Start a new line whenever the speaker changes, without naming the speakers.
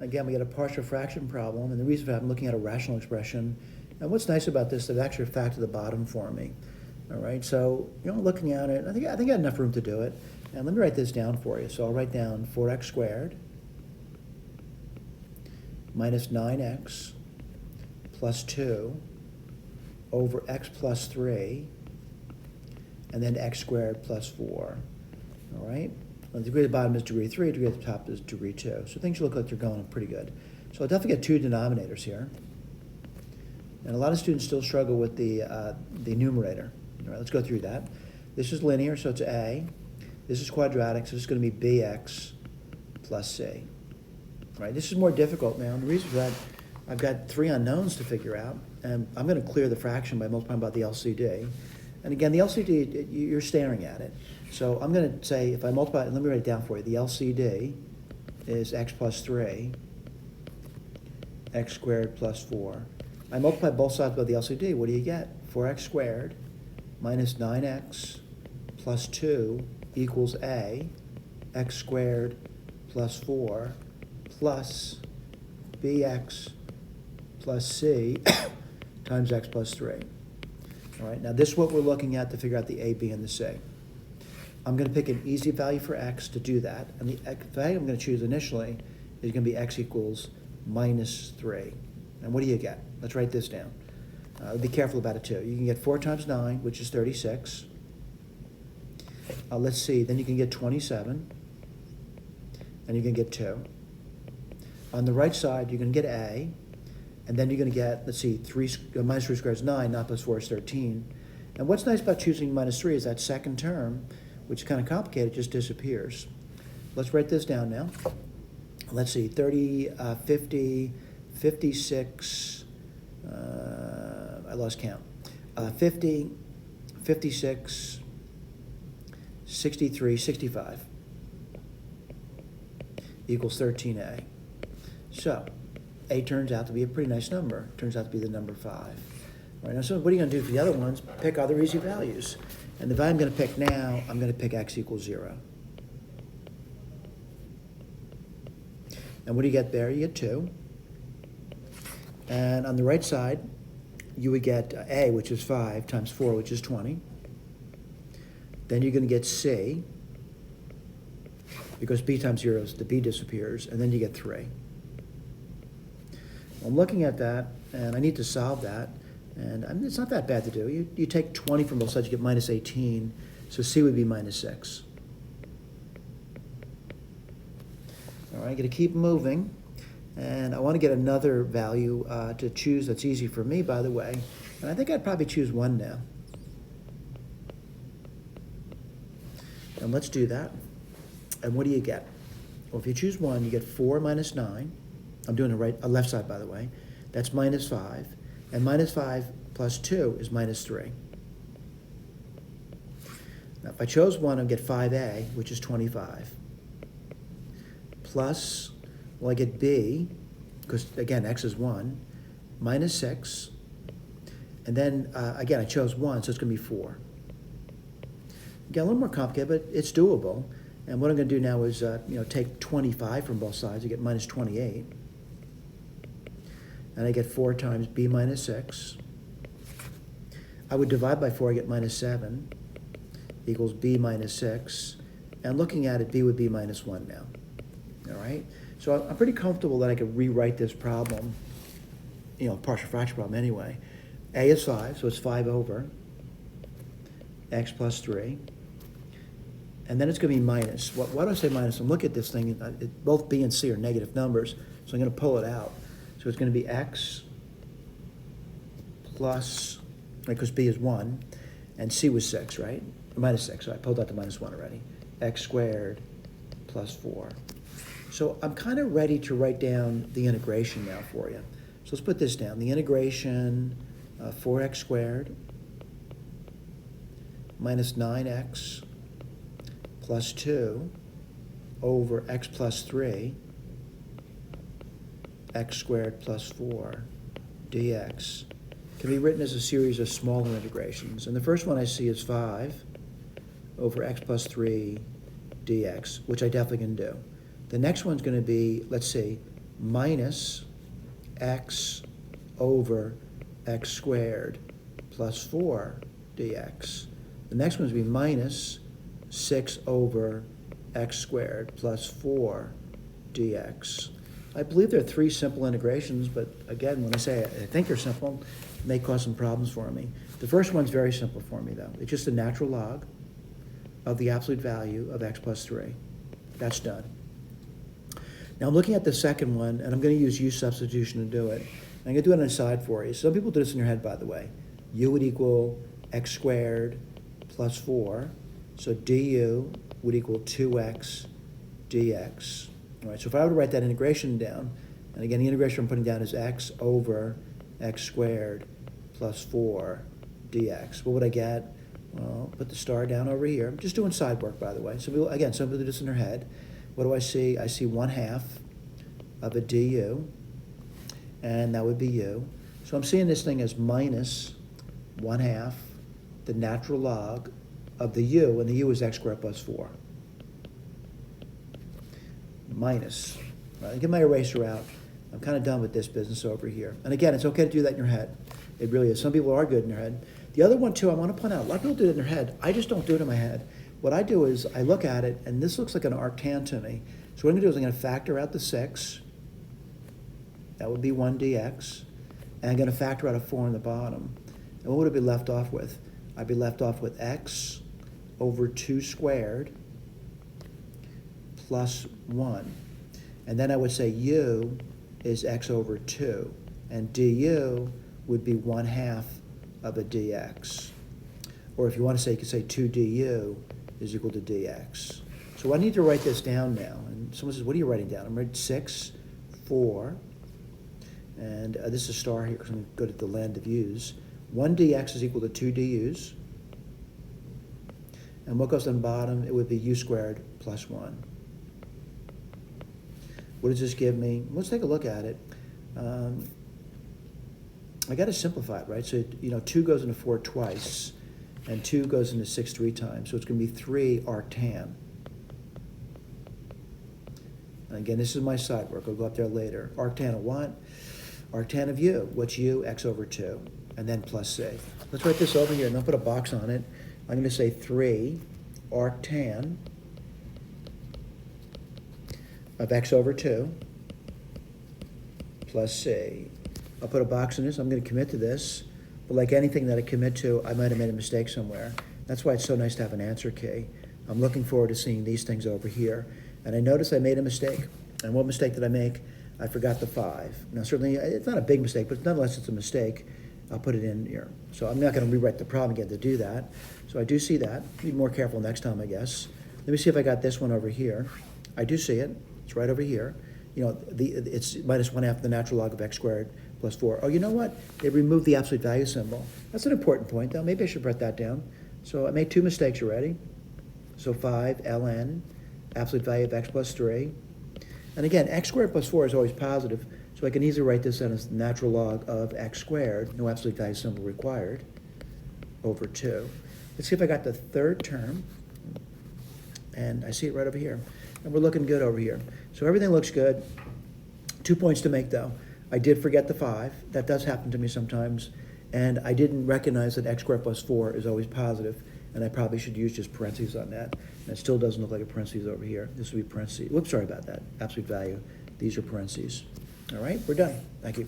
Again, we got a partial fraction problem, and the reason for that, I'm looking at a rational expression. And what's nice about this, they've actually factored the bottom for me. All right, so looking at it, I think I got enough room to do it. And let me write this down for you. So I'll write down 4x squared minus 9x plus 2 over x plus 3, and then x squared plus 4. All right? Well, the degree at the bottom is degree 3, degree at the top is degree 2. So things look like they're going pretty good. So I'll definitely get two denominators here. And a lot of students still struggle with the numerator. All right, let's go through that. This is linear, so it's a. This is quadratic, so it's going to be bx plus c. All right, this is more difficult now. And the reason for that, I've got three unknowns to figure out, and I'm going to clear the fraction by multiplying by the LCD. And again, the LCD, you're staring at it. So I'm going to say, if I multiply, let me write it down for you. The LCD is x plus 3, x squared plus 4. I multiply both sides by the LCD. What do you get? 4x squared minus 9x plus 2 equals a, x squared plus 4 plus bx plus c times x plus 3. All right, now this is what we're looking at to figure out the a, b, and the c. I'm going to pick an easy value for x to do that, and the value I'm going to choose initially is going to be x equals minus 3. And what do you get? Let's write this down. Be careful about it too. You can get 4 times 9, which is 36. Let's see, then you can get 27, and you can get 2. On the right side, you're going to get a, and then you're going to get, let's see, minus 3 squared is 9, 9 plus 4 is 13. And what's nice about choosing minus 3 is that second term, which is kind of complicated, just disappears. Let's write this down now. Let's see, 30, 50, 56, I lost count. 50, 56, 63, 65 equals 13a. So a turns out to be a pretty nice number. Turns out to be the number 5. All right, now, so what are you going to do for the other ones? Pick other easy values. And the value I'm going to pick now, I'm going to pick x equals 0. And what do you get there? You get 2. And on the right side, you would get a, which is 5, times 4, which is 20. Then you're going to get c, because b times 0, the b disappears, and then you get 3. I'm looking at that, and I need to solve that, and it's not that bad to do. You take 20 from both sides, you get minus 18, so c would be minus 6. All right, I'm going to keep moving, and I want to get another value to choose that's easy for me, by the way, and I think I'd probably choose 1 now. And let's do that. And what do you get? Well, if you choose 1, you get 4 minus 9. I'm doing the left side, by the way. That's minus 5. And minus 5 plus 2 is minus 3. Now, if I chose 1, I'll get 5a, which is 25. Plus, well, I get b, because, again, x is 1, minus 6. And then, again, I chose 1, so it's going to be 4. Again, a little more complicated, but it's doable. And what I'm going to do now is, take 25 from both sides. I get minus 28. And I get 4 times b minus 6. I would divide by 4, I get minus 7 equals b minus 6. And looking at it, b would be minus 1 now. All right? So I'm pretty comfortable that I could rewrite this problem, partial fraction problem anyway. A is 5, so it's 5 over x plus 3. And then it's going to be minus. Why do I say minus? I'm looking at this thing. Both b and c are negative numbers, so I'm going to pull it out. So it's going to be x plus, because b is 1, and c was 6, right? Minus 6, so I pulled out the minus 1 already. X squared plus 4. So I'm kind of ready to write down the integration now for you. So let's put this down. The integration, 4x squared minus 9x plus 2 over x plus 3, x squared plus 4 dx can be written as a series of smaller integrations. And the first one I see is 5 over x plus 3 dx, which I definitely can do. The next one's going to be, let's see, minus x over x squared plus 4 dx. The next one is be minus 6 over x squared plus 4 dx. I believe there are 3 simple integrations, but again, when I say I think they're simple, it may cause some problems for me. The first one's very simple for me, though. It's just a natural log of the absolute value of x plus 3. That's done. Now I'm looking at the second one, and I'm going to use u substitution to do it. And I'm going to do it on the side for you. Some people do this in your head, by the way. U would equal x squared plus 4. So du would equal 2x dx. All right, so if I were to write that integration down, and again, the integration I'm putting down is x over x squared plus 4 dx. What would I get? Well, put the star down over here. I'm just doing side work, by the way. So again, some people do this in their head. What do I see? I see 1/2 of a du, and that would be u. So I'm seeing this thing as minus 1/2 the natural log of the u, and the u is x squared plus 4. Minus. Right, get my eraser out. I'm kind of done with this business over here. And again, it's okay to do that in your head. It really is. Some people are good in their head. The other one, too, I want to point out, a lot of people do it in their head. I just don't do it in my head. What I do is I look at it, and this looks like an arctan to me. So what I'm going to do is I'm going to factor out the 6. That would be 1 dx. And I'm going to factor out a 4 on the bottom. And what would it be left off with? I'd be left off with x over 2 squared plus 1. And then I would say u is x over 2. And du would be 1/2 of a dx. Or if you want to say, you could say 2 du is equal to dx. So I need to write this down now. And someone says, what are you writing down? I'm writing 6, 4, and this is a star here because I'm good at the land of u's. 1 dx is equal to 2 du's. And what goes on the bottom? It would be u squared plus 1. What does this give me? Let's take a look at it. I got to simplify it, right? So, 2 goes into 4 twice, and 2 goes into 6 3 times. So it's going to be 3 arctan. And again, this is my side work. I'll go up there later. Arctan of what? Arctan of u. What's u? X over 2. And then plus c. Let's write this over here, and I'll put a box on it. I'm going to say 3 arctan of x over 2 plus c. I'll put a box in this. I'm going to commit to this. But like anything that I commit to, I might have made a mistake somewhere. That's why it's so nice to have an answer key. I'm looking forward to seeing these things over here. And I noticed I made a mistake. And what mistake did I make? I forgot the 5. Now, certainly, it's not a big mistake, but nonetheless, it's a mistake. I'll put it in here. So I'm not going to rewrite the problem again to do that. So I do see that. Be more careful next time, I guess. Let me see if I got this one over here. I do see it. It's right over here. It's minus 1/2 the natural log of x squared plus 4. Oh, you know what? They removed the absolute value symbol. That's an important point, though. Maybe I should write that down. So I made 2 mistakes already. So 5 ln, absolute value of x plus 3. And again, x squared plus 4 is always positive, so I can easily write this down as the natural log of x squared, no absolute value symbol required, over 2. Let's see if I got the third term. And I see it right over here. And we're looking good over here. So everything looks good. 2 points to make, though. I did forget the 5. That does happen to me sometimes. And I didn't recognize that x squared plus 4 is always positive, and I probably should use just parentheses on that. And it still doesn't look like a parentheses over here. This would be parentheses. Whoops, sorry about that. Absolute value. These are parentheses. All right, we're done. Thank you.